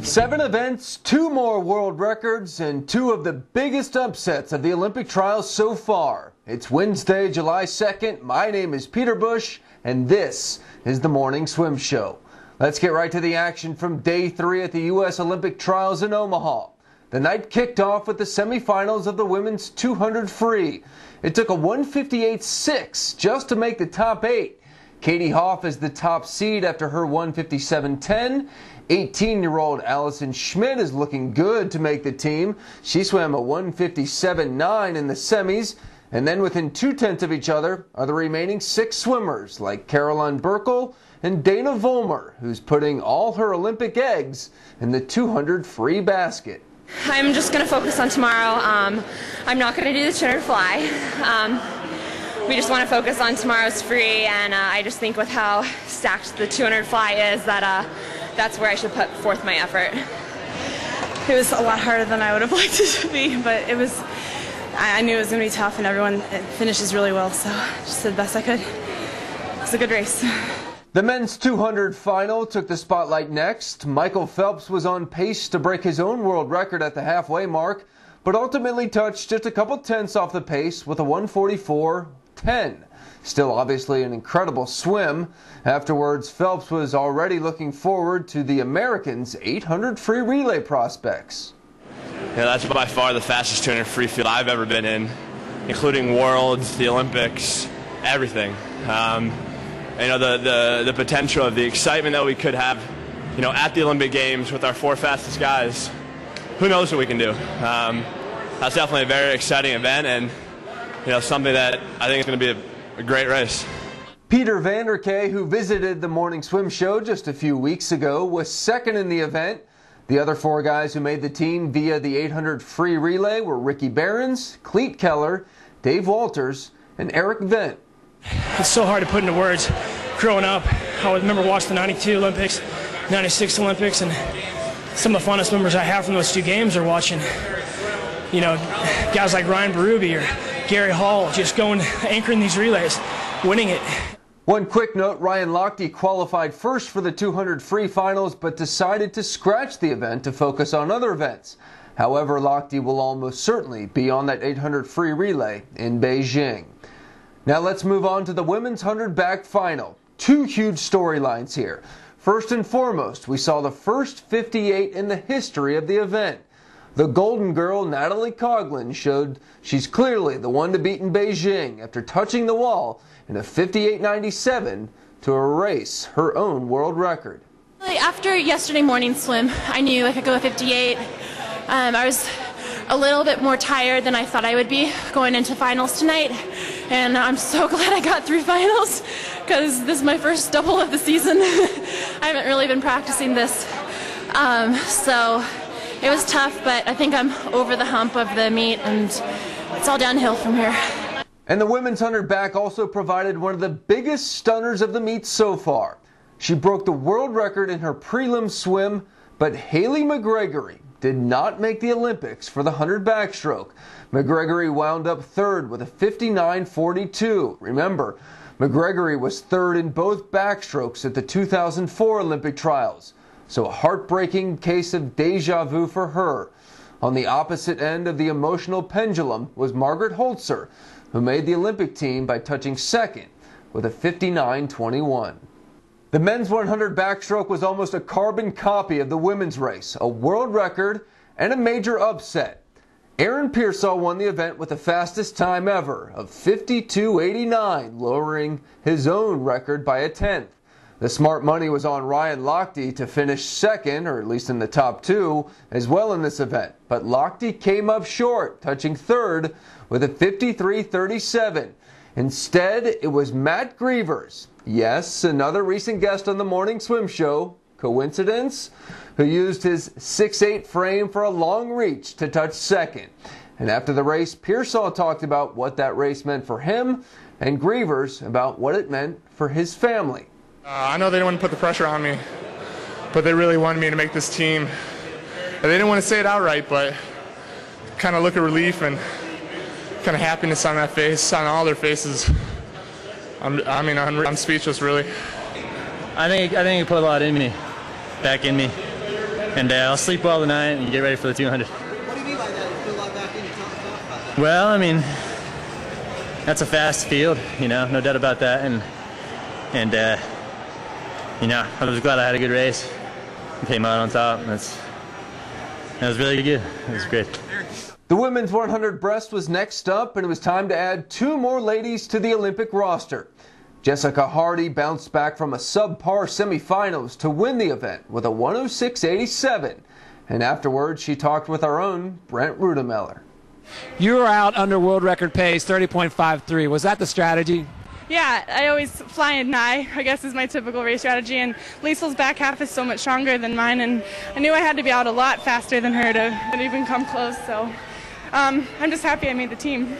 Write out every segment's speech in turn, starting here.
7 events, 2 more world records, and 2 of the biggest upsets of the Olympic trials so far. It's Wednesday, July 2nd. My name is Peter Bush, and this is the Morning Swim Show. Let's get right to the action from Day 3 at the U.S. Olympic trials in Omaha. The night kicked off with the semifinals of the women's 200 free. It took a 158.6 just to make the top 8. Katie Hoff is the top seed after her 157.10. 18-year-old Allison Schmidt is looking good to make the team. She swam a 157.9 in the semis. And then within 0.2 of each other are the remaining 6 swimmers like Caroline Burkle and Dana Vollmer, who's putting all her Olympic eggs in the 200 free basket. I'm just going to focus on tomorrow. I'm not going to do the 200 fly. We just want to focus on tomorrow's free, and I just think with how stacked the 200 fly is that that's where I should put forth my effort. It was a lot harder than I would have liked it to be, but I knew it was going to be tough, and everyone finishes really well, so just did the best I could. It was a good race. The men's 200 final took the spotlight next. Michael Phelps was on pace to break his own world record at the halfway mark, but ultimately touched just a couple tenths off the pace with a 144.10. Still obviously an incredible swim. Afterwards, Phelps was already looking forward to the Americans' 800 free relay prospects. Yeah, that's by far the fastest 200 free field I've ever been in, including Worlds, the Olympics, everything. The potential of the excitement that we could have, at the Olympic Games with our 4 fastest guys. Who knows what we can do? That's definitely a very exciting event, and something that I think is going to be a great race. Peter Vanderkay, who visited the Morning Swim Show just a few weeks ago, was second in the event. The other 4 guys who made the team via the 800 free relay were Ricky Behrens, Cleet Keller, Dave Walters, and Eric Vent. It's so hard to put into words. Growing up, I remember watching the 92 Olympics, 96 Olympics, and some of the funnest memories I have from those 2 games are watching, guys like Ryan Berube or Gary Hall just anchoring these relays, winning it. One quick note, Ryan Lochte qualified first for the 200 free finals, but decided to scratch the event to focus on other events. However, Lochte will almost certainly be on that 800 free relay in Beijing. Now let's move on to the women's 100 back final. 2 huge storylines here. First and foremost, we saw the first 58 in the history of the event. The Golden Girl, Natalie Coughlin, showed she's clearly the one to beat in Beijing after touching the wall in a 58.97 to erase her own world record. After yesterday morning swim, I knew I could go 58. I was a little bit more tired than I thought I would be going into finals tonight, and I'm so glad I got through finals because this is my first double of the season. I haven't really been practicing this, so it was tough, but I think I'm over the hump of the meet, and it's all downhill from here. And the women's 100 back also provided one of the biggest stunners of the meet so far. She broke the world record in her prelim swim, but Haley McGregory did not make the Olympics for the 100 backstroke. McGregory wound up 3rd with a 59.42. Remember, McGregory was 3rd in both backstrokes at the 2004 Olympic trials. So a heartbreaking case of deja vu for her. On the opposite end of the emotional pendulum was Margaret Holzer, who made the Olympic team by touching 2nd with a 59.21. The men's 100 backstroke was almost a carbon copy of the women's race, a world record and a major upset. Aaron Pearsall won the event with the fastest time ever of 52.89, lowering his own record by a tenth. The smart money was on Ryan Lochte to finish 2nd, or at least in the top 2, as well in this event. But Lochte came up short, touching 3rd with a 53.37. Instead, it was Matt Grievers, yes, another recent guest on the Morning Swim Show, coincidence, who used his 6'8" frame for a long reach to touch 2nd. And after the race, Pearsall talked about what that race meant for him, and Grievers about what it meant for his family. I know they didn't want to put the pressure on me, but they really wanted me to make this team. They didn't want to say it outright, but kind of look at relief and kind of happiness on that face, on all their faces. I'm speechless, really. I think it put a lot in me, back in me. And I'll sleep well tonight and get ready for the 200. What do you mean by that? You feel locked back in? Talk about that. Well, I mean, that's a fast field, you know, no doubt about that. And you know, I was glad I had a good race. Came out on top. That was really good. It was great. The women's 100 breast was next up, and it was time to add 2 more ladies to the Olympic roster. Jessica Hardy bounced back from a subpar semifinals to win the event with a 106.87. And afterwards, she talked with our own Brent Rudemeller. You were out under world record pace, 30.53. Was that the strategy? Yeah, I always fly in high, I guess is my typical race strategy, and Liesel's back half is so much stronger than mine, and I knew I had to be out a lot faster than her to even come close, so I'm just happy I made the team.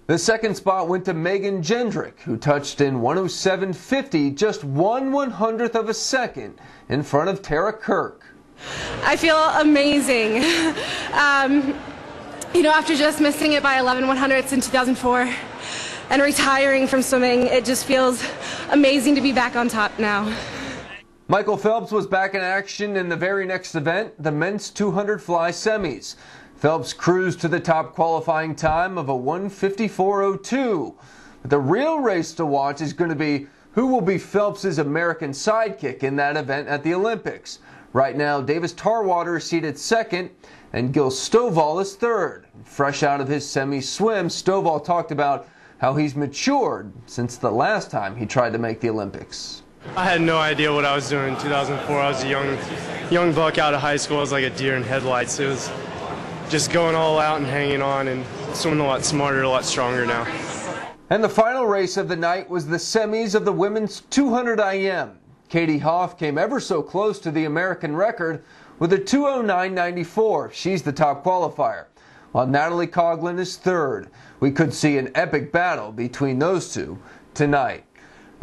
The second spot went to Megan Jendrick, who touched in 107.50, just 1/100th of a second in front of Tara Kirk. I feel amazing. You know, after just missing it by 11/100ths in 2004 and retiring from swimming, it just feels amazing to be back on top now. Michael Phelps was back in action in the very next event, the men's 200 fly semis. Phelps cruised to the top qualifying time of a 1:54.02. But the real race to watch is going to be who will be Phelps' American sidekick in that event at the Olympics. Right now, Davis Tarwater is seated second, and Gil Stovall is third. Fresh out of his semi-swim, Stovall talked about how he's matured since the last time he tried to make the Olympics. I had no idea what I was doing in 2004. I was a young buck out of high school. I was like a deer in headlights. It was just going all out and hanging on and swimming a lot smarter, a lot stronger now. And the final race of the night was the semis of the women's 200 IM. Katie Hoff came ever so close to the American record with a 2:09.94. She's the top qualifier, while Natalie Coughlin is third. We could see an epic battle between those two tonight.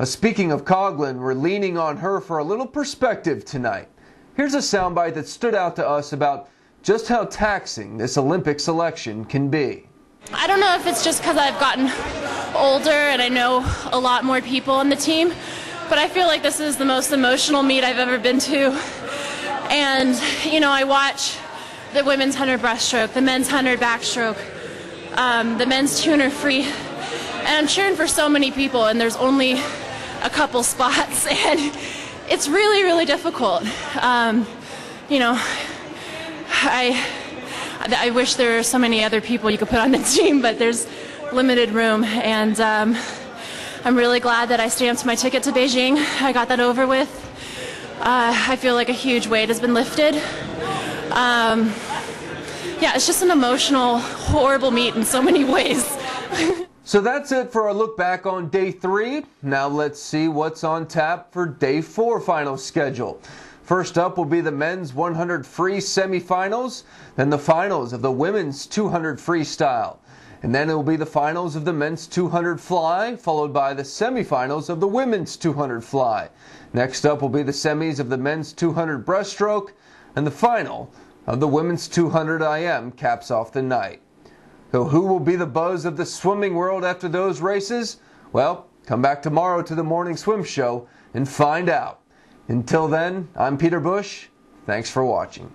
Speaking of Coughlin, we're leaning on her for a little perspective tonight. Here's a soundbite that stood out to us about just how taxing this Olympic selection can be. I don't know if it's just because I've gotten older and I know a lot more people on the team, but I feel like this is the most emotional meet I've ever been to. And, you know, I watch the women's 100 breaststroke, the men's 100 backstroke, the men's 200 free, and I'm cheering for so many people, and there's only a couple spots, and it's really, really difficult. You know, I wish there were so many other people you could put on the team, but there's limited room, and I'm really glad that I stamped my ticket to Beijing. I got that over with. I feel like a huge weight has been lifted. Yeah, it's just an emotional, horrible meet in so many ways. So that's it for our look back on day 3. Now let's see what's on tap for day 4 final schedule. First up will be the men's 100 free semifinals, then the finals of the women's 200 freestyle. And then it will be the finals of the men's 200 fly, followed by the semifinals of the women's 200 fly. Next up will be the semis of the men's 200 breaststroke, and the final of the women's 200 IM caps off the night. So who will be the buzz of the swimming world after those races? Well, come back tomorrow to the Morning Swim Show and find out. Until then, I'm Peter Bush. Thanks for watching.